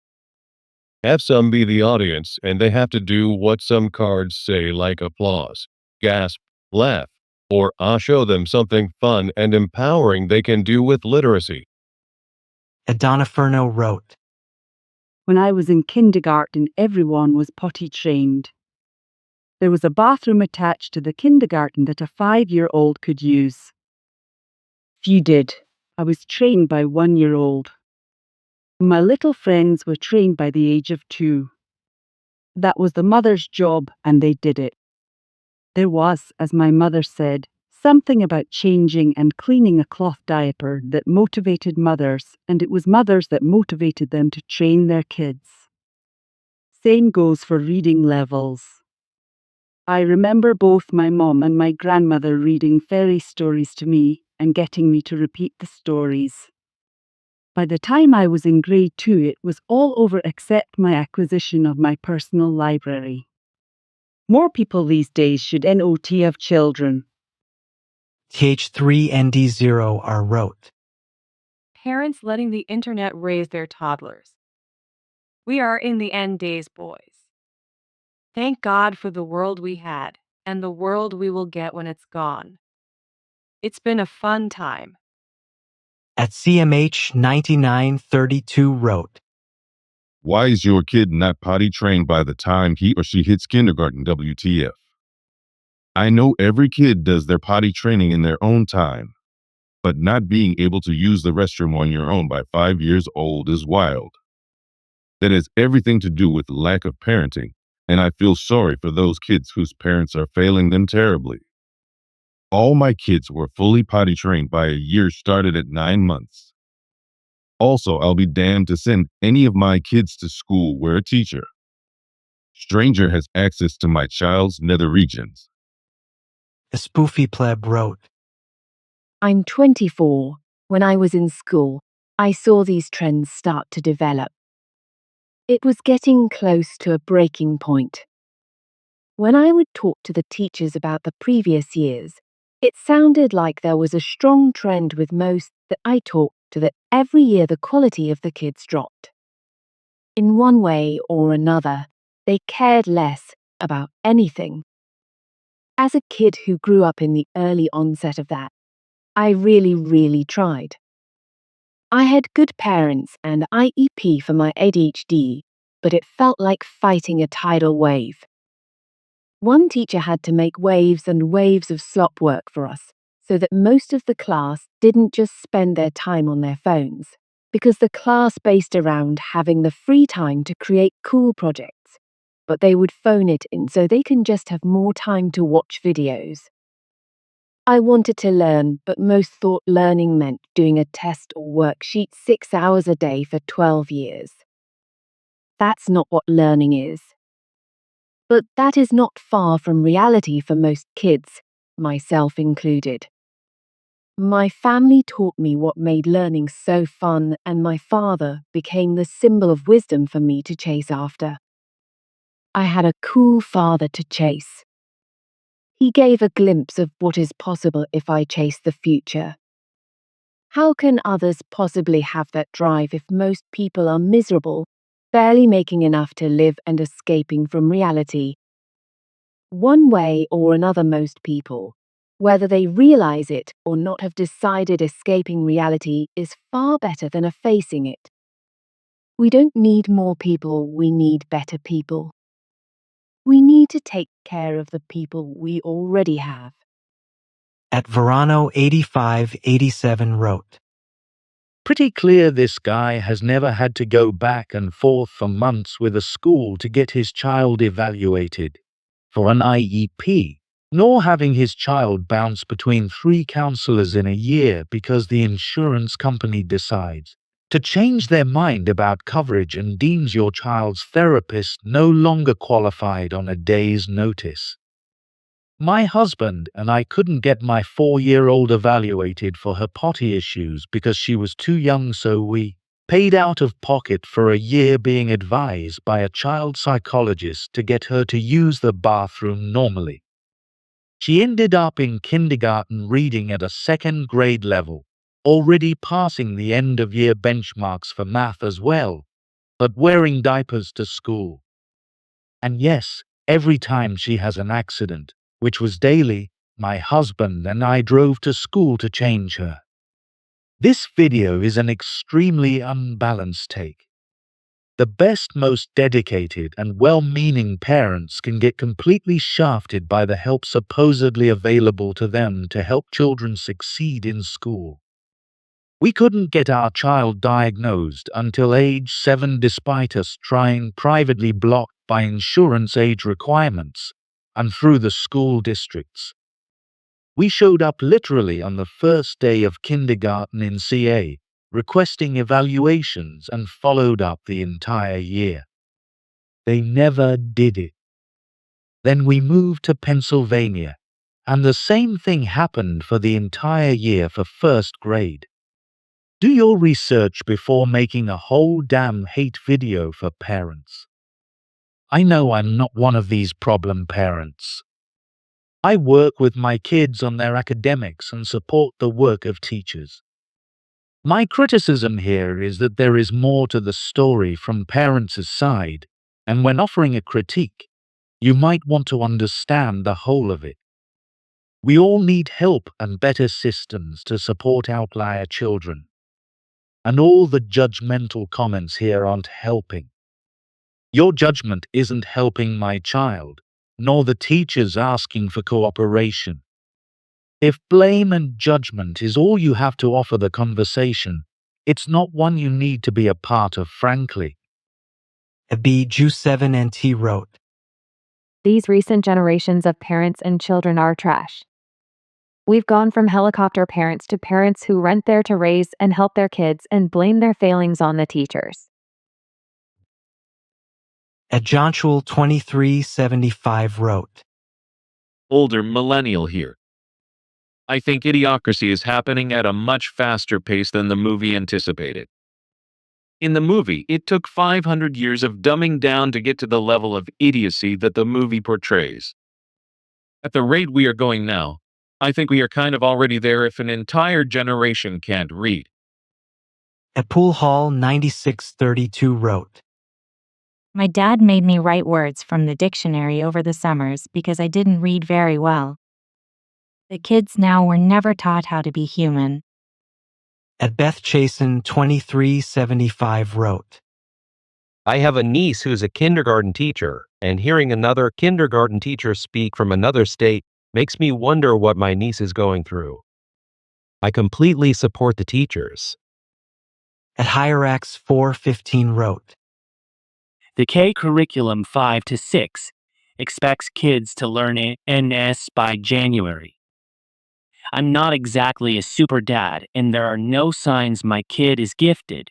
Have some be the audience and they have to do what some cards say, like applause, gasp, laugh, or show them something fun and empowering they can do with literacy. Adoniferno wrote, When I was in kindergarten, everyone was potty trained. There was a bathroom attached to the kindergarten that a 5-year-old could use. Few did. I was trained by 1-year-old. My little friends were trained by the age of 2. That was the mother's job, and they did it. There was, as my mother said, something about changing and cleaning a cloth diaper that motivated mothers, and it was mothers that motivated them to train their kids. Same goes for reading levels. I remember both my mom and my grandmother reading fairy stories to me and getting me to repeat the stories. By the time I was in grade 2, it was all over except my acquisition of my personal library. More people these days should NOT have children. TH3ND0R wrote, Parents letting the internet raise their toddlers. We are in the end days, boys. Thank God for the world we had and the world we will get when it's gone. It's been a fun time. At CMH9932 wrote, Why is your kid not potty trained by the time he or she hits kindergarten, WTF? I know every kid does their potty training in their own time, but not being able to use the restroom on your own by 5 years old is wild. That has everything to do with lack of parenting, and I feel sorry for those kids whose parents are failing them terribly. All my kids were fully potty trained by a year started at 9 months. Also, I'll be damned to send any of my kids to school where a teacher, stranger has access to my child's nether regions. A spoofy pleb wrote, I'm 24. When I was in school, I saw these trends start to develop. It was getting close to a breaking point. When I would talk to the teachers about the previous years, it sounded like there was a strong trend with most that I talked to that every year the quality of the kids dropped. In one way or another, they cared less about anything. As a kid who grew up in the early onset of that, I really tried. I had good parents and IEP for my ADHD, but it felt like fighting a tidal wave. One teacher had to make waves and waves of slop work for us, so that most of the class didn't just spend their time on their phones, because the class based around having the free time to create cool projects, but they would phone it in so they can just have more time to watch videos. I wanted to learn, but most thought learning meant doing a test or worksheet 6 hours a day for 12 years. That's not what learning is. But that is not far from reality for most kids, myself included. My family taught me what made learning so fun, and my father became the symbol of wisdom for me to chase after. I had a cool father to chase. He gave a glimpse of what is possible if I chase the future. How can others possibly have that drive if most people are miserable, barely making enough to live and escaping from reality? One way or another, most people, whether they realize it or not, have decided escaping reality is far better than effacing it. We don't need more people, we need better people. We need to take care of the people we already have. At Verano8587 wrote, Pretty clear this guy has never had to go back and forth for months with a school to get his child evaluated for an IEP, nor having his child bounce between 3 counselors in a year because the insurance company decides to change their mind about coverage and deems your child's therapist no longer qualified on a day's notice. My husband and I couldn't get my 4-year-old evaluated for her potty issues because she was too young, so we paid out of pocket for a year, being advised by a child psychologist to get her to use the bathroom normally. She ended up in kindergarten reading at a 2nd grade level, already passing the end-of-year benchmarks for math as well, but wearing diapers to school. And yes, every time she has an accident, which was daily, my husband and I drove to school to change her. This video is an extremely unbalanced take. The best, most dedicated and well-meaning parents can get completely shafted by the help supposedly available to them to help children succeed in school. We couldn't get our child diagnosed until age 7 despite us trying, privately blocked by insurance age requirements and through the school districts. We showed up literally on the first day of kindergarten in CA, requesting evaluations, and followed up the entire year. They never did it. Then we moved to Pennsylvania, and the same thing happened for the entire year for 1st grade. Do your research before making a whole damn hate video for parents. I know I'm not one of these problem parents. I work with my kids on their academics and support the work of teachers. My criticism here is that there is more to the story from parents' side, and when offering a critique, you might want to understand the whole of it. We all need help and better systems to support outlier children. And all the judgmental comments here aren't helping. Your judgment isn't helping my child, nor the teachers asking for cooperation. If blame and judgment is all you have to offer the conversation, it's not one you need to be a part of, frankly. Abiju7NT wrote, These recent generations of parents and children are trash. We've gone from helicopter parents to parents who rent there to raise and help their kids and blame their failings on the teachers. At Jontual 2375 wrote, Older millennial here. I think idiocracy is happening at a much faster pace than the movie anticipated. In the movie, it took 500 years of dumbing down to get to the level of idiocy that the movie portrays. At the rate we are going now, I think we are kind of already there if an entire generation can't read. At Pool Hall 9632 wrote, My dad made me write words from the dictionary over the summers because I didn't read very well. The kids now were never taught how to be human. At Beth Chasen 2375 wrote, I have a niece who's a kindergarten teacher, and hearing another kindergarten teacher speak from another state makes me wonder what my niece is going through. I completely support the teachers. At Hierax 415 wrote, The K curriculum 5 to 6 expects kids to learn NS by January. I'm not exactly a super dad, and there are no signs my kid is gifted.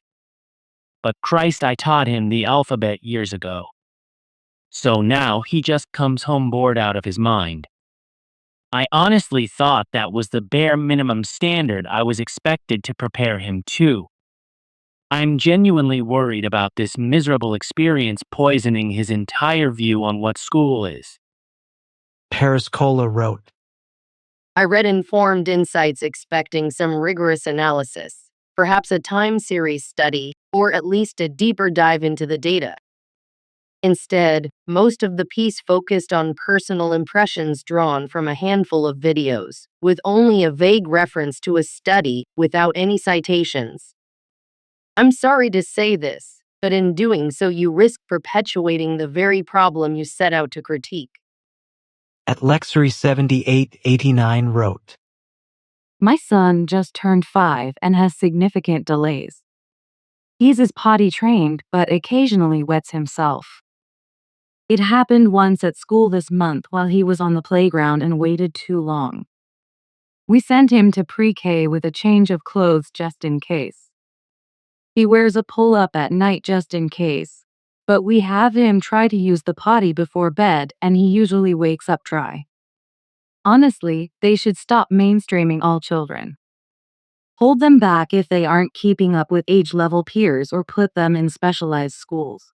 But Christ, I taught him the alphabet years ago. So now he just comes home bored out of his mind. I honestly thought that was the bare minimum standard I was expected to prepare him to. I'm genuinely worried about this miserable experience poisoning his entire view on what school is. Paris Cola wrote, I read Informed Insights expecting some rigorous analysis, perhaps a time series study, or at least a deeper dive into the data. Instead, most of the piece focused on personal impressions drawn from a handful of videos, with only a vague reference to a study without any citations. I'm sorry to say this, but in doing so you risk perpetuating the very problem you set out to critique. At Lexery 7889 wrote, My son just turned 5 and has significant delays. He's as potty trained, but occasionally wets himself. It happened once at school this month while he was on the playground and waited too long. We sent him to pre-K with a change of clothes just in case. He wears a pull-up at night just in case, but we have him try to use the potty before bed and he usually wakes up dry. Honestly, they should stop mainstreaming all children. Hold them back if they aren't keeping up with age-level peers or put them in specialized schools.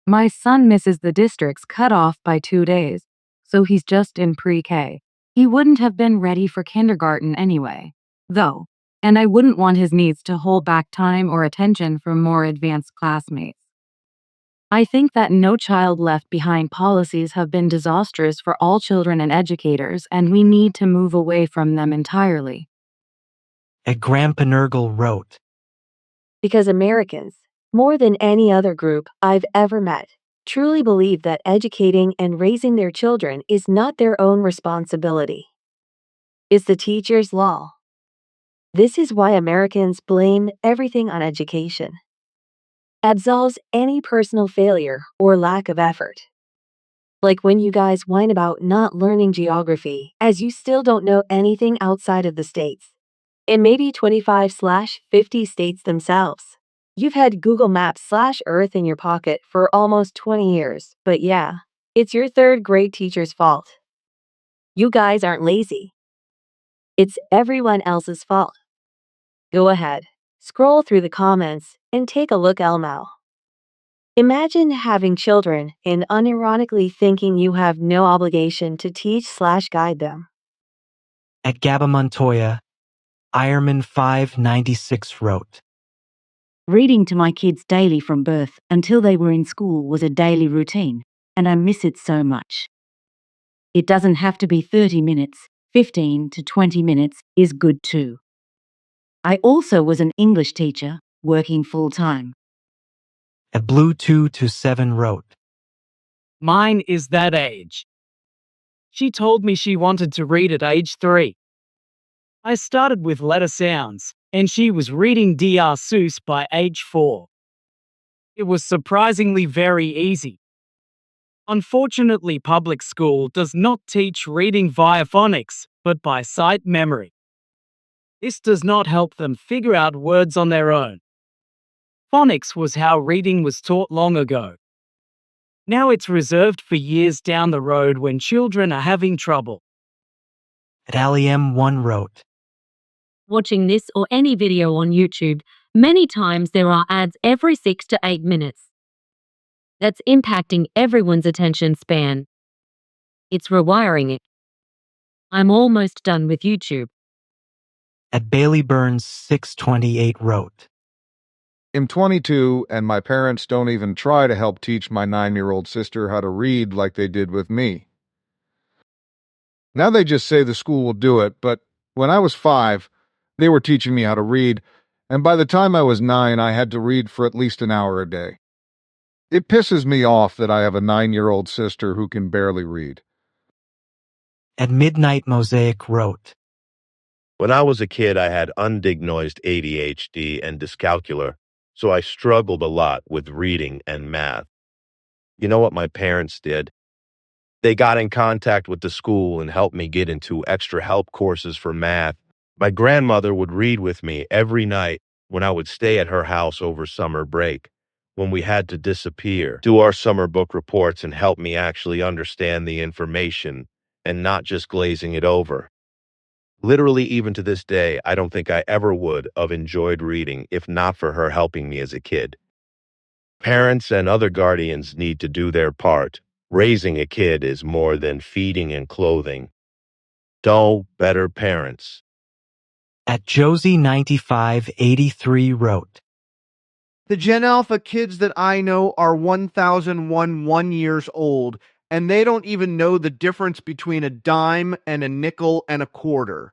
My son misses the district's cutoff by 2 days, so he's just in pre-K. He wouldn't have been ready for kindergarten anyway, though, and I wouldn't want his needs to hold back time or attention from more advanced classmates. I think that No Child Left Behind policies have been disastrous for all children and educators, and we need to move away from them entirely. At Graham Penergal wrote, Because Americans, more than any other group I've ever met, truly believe that educating and raising their children is not their own responsibility. It's the teacher's law. This is why Americans blame everything on education. Absolves any personal failure or lack of effort. Like when you guys whine about not learning geography, as you still don't know anything outside of the states. And maybe 25/50 states themselves. You've had Google Maps/Earth in your pocket for almost 20 years, but yeah, it's your third grade teacher's fault. You guys aren't lazy. It's everyone else's fault. Go ahead, scroll through the comments, and take a look, Elmo. Imagine having children and unironically thinking you have no obligation to teach/guide them. At Gabba Montoya, Ironman 596 wrote, Reading to my kids daily from birth until they were in school was a daily routine, and I miss it so much. It doesn't have to be 30 minutes, 15 to 20 minutes is good too. I also was an English teacher, working full-time. At Blue 227 wrote, Mine is that age. She told me she wanted to read at age 3. I started with letter sounds, and she was reading Dr. Seuss by age 4. It was surprisingly very easy. Unfortunately, public school does not teach reading via phonics, but by sight memory. This does not help them figure out words on their own. Phonics was how reading was taught long ago. Now it's reserved for years down the road when children are having trouble. Dalium1 wrote, Watching this or any video on YouTube, many times there are ads every 6 to 8 minutes. That's impacting everyone's attention span. It's rewiring it. I'm almost done with YouTube. At Bailey Burns 628 wrote, I'm 22, and my parents don't even try to help teach my 9-year-old sister how to read like they did with me. Now they just say the school will do it, but when I was 5, they were teaching me how to read, and by the time I was 9, I had to read for at least an hour a day. It pisses me off that I have a 9-year-old sister who can barely read. At Midnight Mosaic wrote, When I was a kid, I had undiagnosed ADHD and dyscalculia, so I struggled a lot with reading and math. You know what my parents did? They got in contact with the school and helped me get into extra help courses for math. My grandmother would read with me every night when I would stay at her house over summer break, when we had to disappear, do our summer book reports, and help me actually understand the information and not just glazing it over. Literally, even to this day, I don't think I ever would have enjoyed reading if not for her helping me as a kid. Parents and other guardians need to do their part. Raising a kid is more than feeding and clothing. Don't better parents. At Josie9583 wrote, The Gen Alpha kids that I know are 1001 years old, and they don't even know the difference between a dime and a nickel and a quarter.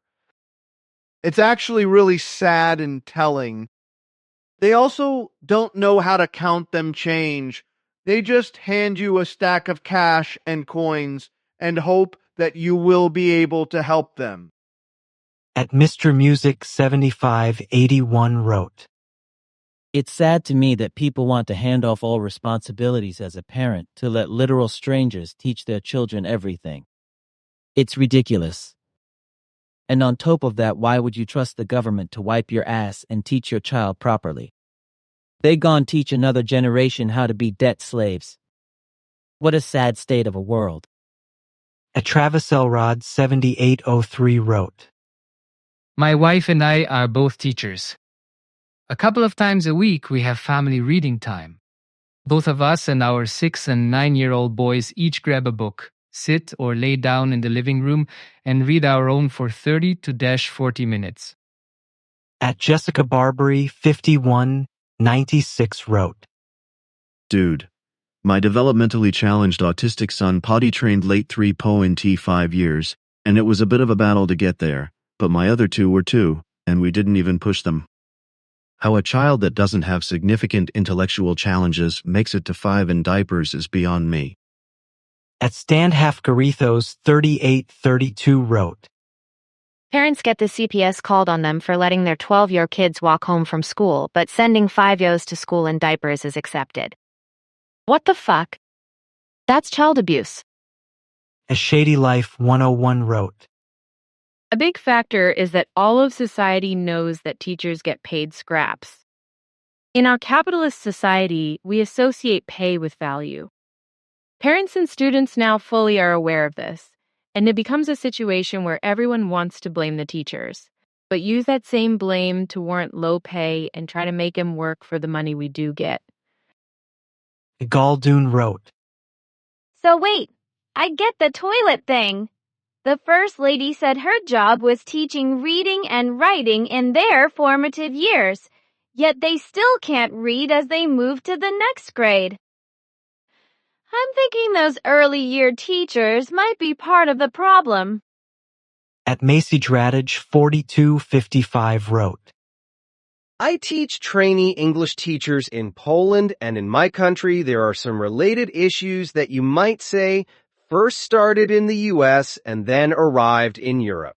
It's actually really sad and telling. They also don't know how to count them change. They just hand you a stack of cash and coins and hope that you will be able to help them. At Mr. Music 7581 wrote, It's sad to me that people want to hand off all responsibilities as a parent to let literal strangers teach their children everything. It's ridiculous. And on top of that, why would you trust the government to wipe your ass and teach your child properly? They gon' teach another generation how to be debt slaves. What a sad state of a world. At Travis Elrod 7803 wrote, My wife and I are both teachers. A couple of times a week, we have family reading time. Both of us and our 6 and 9-year-old boys each grab a book, sit or lay down in the living room, and read our own for 30 to 40 minutes. At Jessica Barbary 5196 wrote, Dude, my developmentally challenged autistic son potty-trained late 3 po in T5 years, and it was a bit of a battle to get there, but my other two were 2, and we didn't even push them. How a child that doesn't have significant intellectual challenges makes it to 5 in diapers is beyond me. At Stan Halfgarethos 3832 wrote, Parents get the CPS called on them for letting their 12-year kids walk home from school, but sending 5-year-olds to school in diapers is accepted. What the fuck? That's child abuse. As Shady Life 101 wrote, A big factor is that all of society knows that teachers get paid scraps. In our capitalist society, we associate pay with value. Parents and students now fully are aware of this, and it becomes a situation where everyone wants to blame the teachers, but use that same blame to warrant low pay and try to make them work for the money we do get. Galdoon wrote, So wait, I get the toilet thing. The First Lady said her job was teaching reading and writing in their formative years, yet they still can't read as they move to the next grade. I'm thinking those early year teachers might be part of the problem. At Macy Dradage 4255 wrote, I teach trainee English teachers in Poland, and in my country there are some related issues that you might say first started in the US and then arrived in Europe.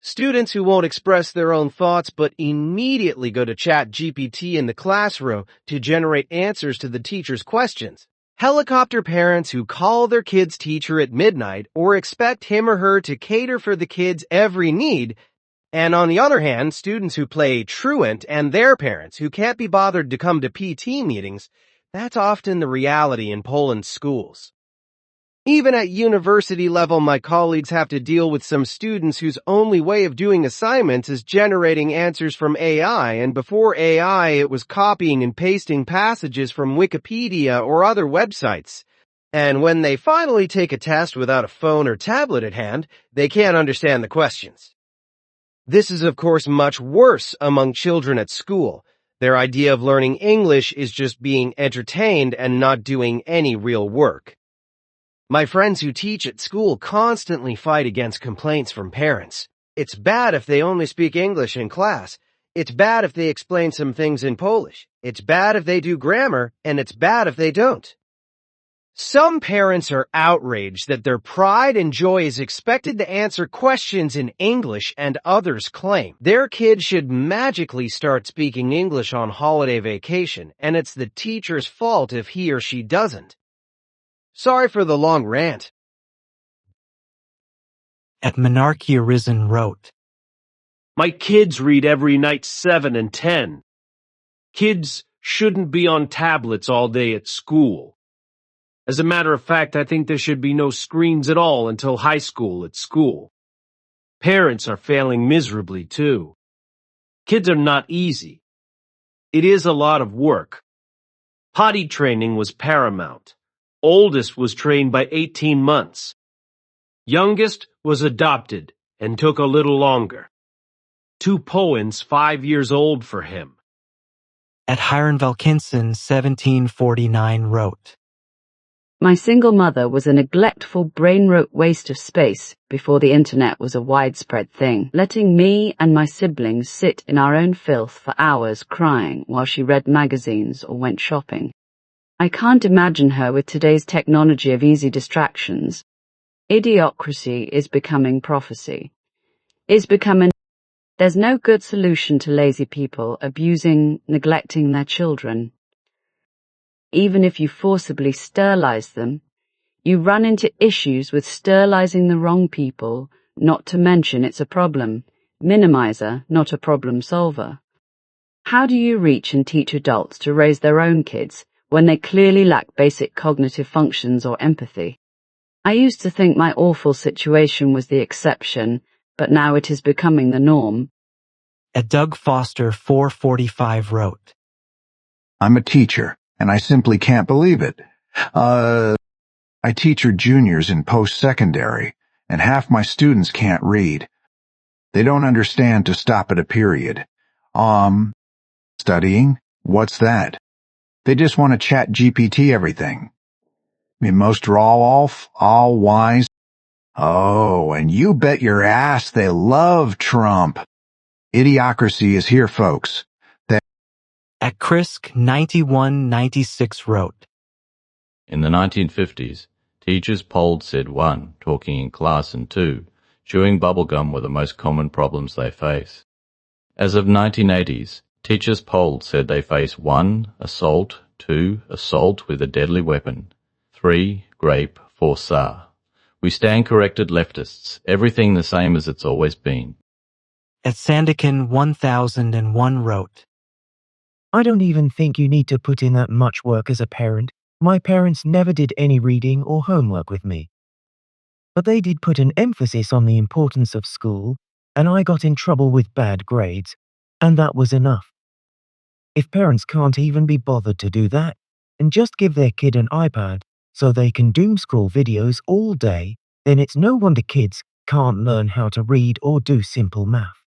Students who won't express their own thoughts but immediately go to ChatGPT in the classroom to generate answers to the teacher's questions. Helicopter parents who call their kid's teacher at midnight or expect him or her to cater for the kid's every need, and on the other hand, students who play truant and their parents who can't be bothered to come to PT meetings, that's often the reality in Poland's schools. Even at university level, my colleagues have to deal with some students whose only way of doing assignments is generating answers from AI, and before AI, it was copying and pasting passages from Wikipedia or other websites. And when they finally take a test without a phone or tablet at hand, they can't understand the questions. This is, of course, much worse among children at school. Their idea of learning English is just being entertained and not doing any real work. My friends who teach at school constantly fight against complaints from parents. It's bad if they only speak English in class. It's bad if they explain some things in Polish. It's bad if they do grammar, and it's bad if they don't. Some parents are outraged that their pride and joy is expected to answer questions in English, and others claim their kid should magically start speaking English on holiday vacation, and it's the teacher's fault if he or she doesn't. Sorry for the long rant. At Monarchy Arisen wrote, My kids read every night 7 and 10. Kids shouldn't be on tablets all day at school. As a matter of fact, I think there should be no screens at all until high school at school. Parents are failing miserably too. Kids are not easy. It is a lot of work. Potty training was paramount. Oldest was trained by 18 months. Youngest was adopted and took a little longer. 2 Poens 5 years old for him. At Hiram Valkinson 1749 wrote, My single mother was a neglectful, brain-rote waste of space before the internet was a widespread thing, letting me and my siblings sit in our own filth for hours crying while she read magazines or went shopping. I can't imagine her with today's technology of easy distractions. Idiocracy is becoming prophecy. There's no good solution to lazy people abusing, neglecting their children. Even if you forcibly sterilize them, you run into issues with sterilizing the wrong people, not to mention it's a problem minimizer, not a problem solver. How do you reach and teach adults to raise their own kids when they clearly lack basic cognitive functions or empathy? I used to think my awful situation was the exception, but now it is becoming the norm. At Doug Foster 445 wrote, I'm a teacher, and I simply can't believe it. I teach juniors in post-secondary, and half my students can't read. They don't understand to stop at a period. Studying? What's that? They just want to chat GPT everything. Most are all wise. Oh, and you bet your ass they love Trump. Idiocracy is here, folks. At Krisk 9196 wrote, In the 1950s, teachers polled said 1, talking in class, and 2, chewing bubblegum were the most common problems they face. As of 1980s, teachers polled said they face 1, assault, 2, assault with a deadly weapon, 3, grape, 4, SAR. We stand corrected leftists, everything the same as it's always been. At Sandikin 1001 wrote, I don't even think you need to put in that much work as a parent. My parents never did any reading or homework with me. But they did put an emphasis on the importance of school, and I got in trouble with bad grades, and that was enough. If parents can't even be bothered to do that, and just give their kid an iPad so they can doom scroll videos all day, then it's no wonder kids can't learn how to read or do simple math.